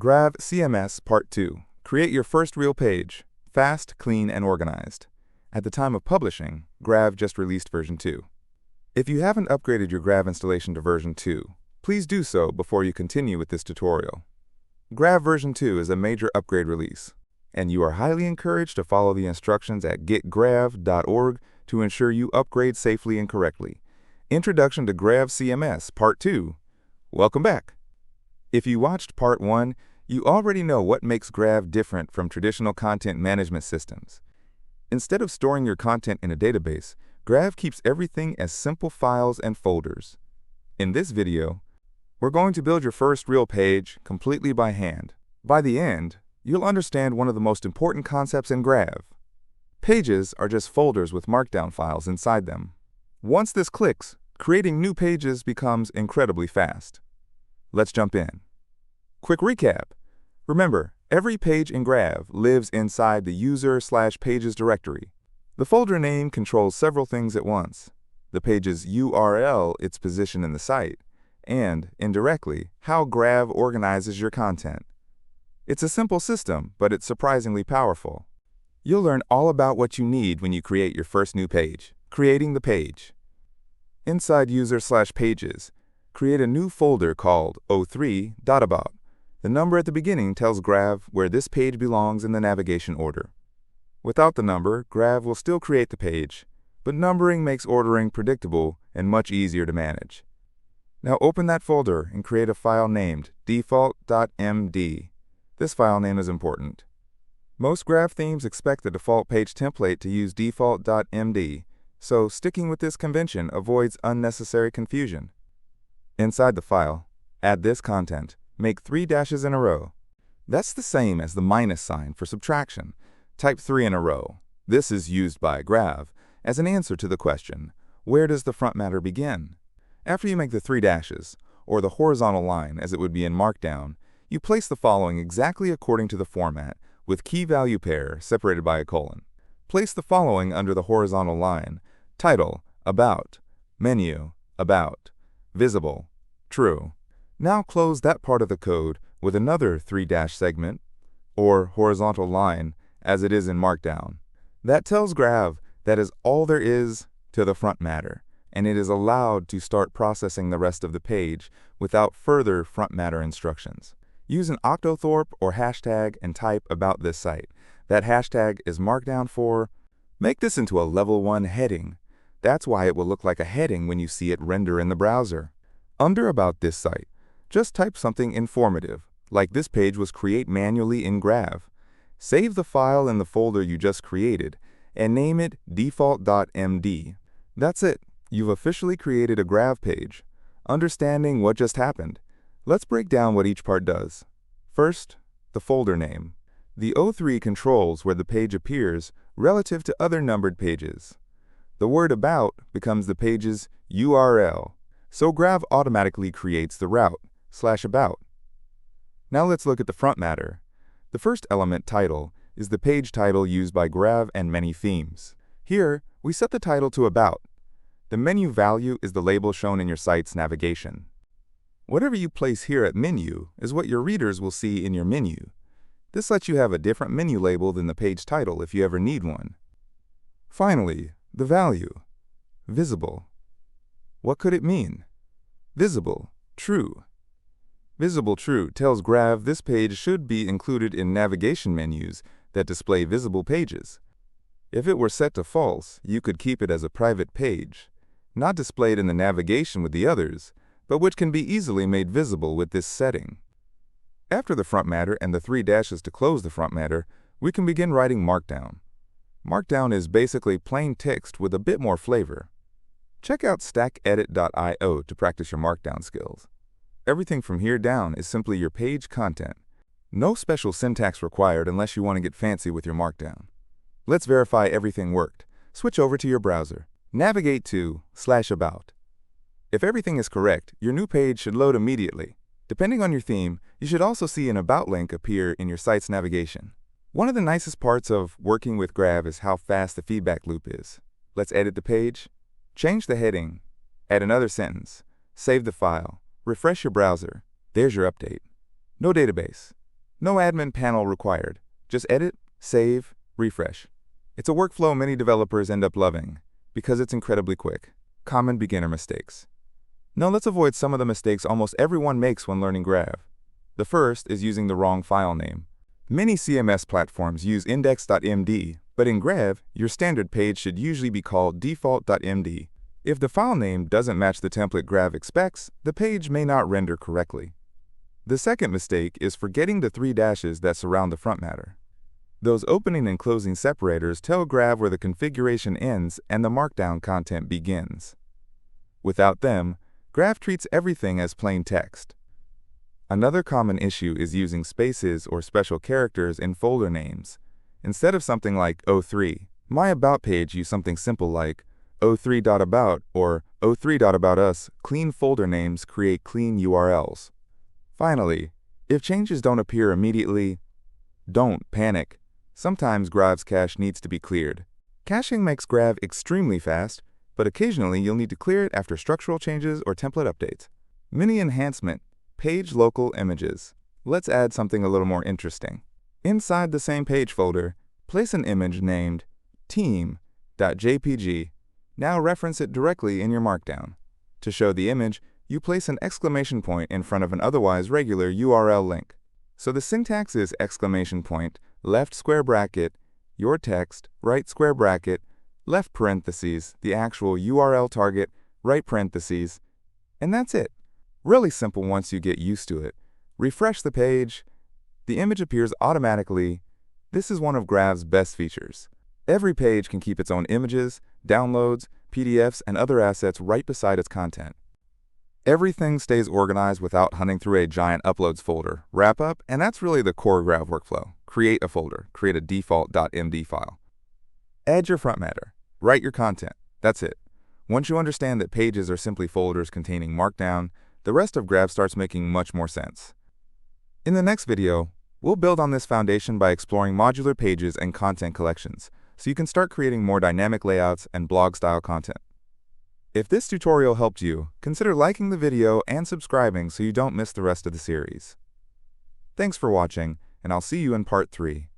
Grav CMS Part 2. Create your first real page. Fast, clean, and organized. At the time of publishing, Grav just released version 2. If you haven't upgraded your Grav installation to version 2, please do so before you continue with this tutorial. Grav version 2 is a major upgrade release, and you are highly encouraged to follow the instructions at getgrav.org to ensure you upgrade safely and correctly. Introduction to Grav CMS Part 2. Welcome back. If you watched Part 1, you already know what makes Grav different from traditional content management systems. Instead of storing your content in a database, Grav keeps everything as simple files and folders. In this video, we're going to build your first real page completely by hand. By the end, you'll understand one of the most important concepts in Grav. Pages are just folders with markdown files inside them. Once this clicks, creating new pages becomes incredibly fast. Let's jump in. Quick recap. Remember, every page in Grav lives inside the user/pages directory. The folder name controls several things at once: the page's URL, its position in the site, and, indirectly, how Grav organizes your content. It's a simple system, but it's surprisingly powerful. You'll learn all about what you need when you create your first new page: creating the page. Inside user/pages, create a new folder called o3.about. The number at the beginning tells Grav where this page belongs in the navigation order. Without the number, Grav will still create the page, but numbering makes ordering predictable and much easier to manage. Now open that folder and create a file named default.md. This file name is important. Most Grav themes expect the default page template to use default.md, so sticking with this convention avoids unnecessary confusion. Inside the file, add this content. Make 3 dashes in a row. That's the same as the minus sign for subtraction. Type 3 in a row. This is used by Grav as an answer to the question, where does the front matter begin? After you make the 3 dashes, or the horizontal line as it would be in Markdown, you place the following exactly according to the format, with key value pair separated by a colon. Place the following under the horizontal line: title, about, menu, about, visible, true. Now close that part of the code with another 3-dash segment, or horizontal line, as it is in Markdown. That tells Grav that is all there is to the front matter, and it is allowed to start processing the rest of the page without further front matter instructions. Use an octothorpe or hashtag and type about this site. That hashtag is Markdown for. Make this into a level 1 heading. That's why it will look like a heading when you see it render in the browser. Under about this site, just type something informative, like this page was created manually in Grav. Save the file in the folder you just created and name it default.md. That's it. You've officially created a Grav page. Understanding what just happened, let's break down what each part does. First, the folder name. The O3 controls where the page appears relative to other numbered pages. The word about becomes the page's URL, so Grav automatically creates the route/about. Now let's look at the front matter. The first element, title, is the page title used by Grav and many themes. Here, we set the title to about. The menu value is the label shown in your site's navigation. Whatever you place here at menu is what your readers will see in your menu. This lets you have a different menu label than the page title if you ever need one. Finally, the value, visible. What could it mean? Visible, true. Visible true tells Grav this page should be included in navigation menus that display visible pages. If it were set to false, you could keep it as a private page, not displayed in the navigation with the others, but which can be easily made visible with this setting. After the front matter and the 3 dashes to close the front matter, we can begin writing Markdown. Markdown is basically plain text with a bit more flavor. Check out stackedit.io to practice your Markdown skills. Everything from here down is simply your page content. No special syntax required unless you want to get fancy with your Markdown. Let's verify everything worked. Switch over to your browser. Navigate to /about. If everything is correct, your new page should load immediately. Depending on your theme, you should also see an About link appear in your site's navigation. One of the nicest parts of working with Grav is how fast the feedback loop is. Let's edit the page, change the heading, add another sentence, save the file, refresh your browser. There's your update. No database. No admin panel required. Just edit, save, refresh. It's a workflow many developers end up loving because it's incredibly quick. Common beginner mistakes. Now let's avoid some of the mistakes almost everyone makes when learning Grav. The first is using the wrong file name. Many CMS platforms use index.md, but in Grav, your standard page should usually be called default.md. If the file name doesn't match the template Grav expects, the page may not render correctly. The second mistake is forgetting the 3 dashes that surround the front matter. Those opening and closing separators tell Grav where the configuration ends and the markdown content begins. Without them, Grav treats everything as plain text. Another common issue is using spaces or special characters in folder names. Instead of something like O3, my About page used something simple like o3.about or o3.aboutus. Clean folder names create clean URLs. Finally, if changes don't appear immediately, don't panic. Sometimes Grav's cache needs to be cleared. Caching makes Grav extremely fast, but occasionally you'll need to clear it after structural changes or template updates. Mini enhancement, page local images. Let's add something a little more interesting. Inside the same page folder, place an image named team.jpg. Now reference it directly in your Markdown. To show the image, you place an exclamation point in front of an otherwise regular URL link. So the syntax is exclamation point, left square bracket, your text, right square bracket, left parentheses, the actual URL target, right parentheses, and that's it. Really simple once you get used to it. Refresh the page. The image appears automatically. This is one of Grav's best features. Every page can keep its own images, downloads, PDFs, and other assets right beside its content. Everything stays organized without hunting through a giant uploads folder. Wrap up, and that's really the core Grav workflow. Create a folder. Create a default.md file. Add your front matter. Write your content. That's it. Once you understand that pages are simply folders containing Markdown, the rest of Grav starts making much more sense. In the next video, we'll build on this foundation by exploring modular pages and content collections, so you can start creating more dynamic layouts and blog-style content. If this tutorial helped you, consider liking the video and subscribing so you don't miss the rest of the series. Thanks for watching, and I'll see you in part 3.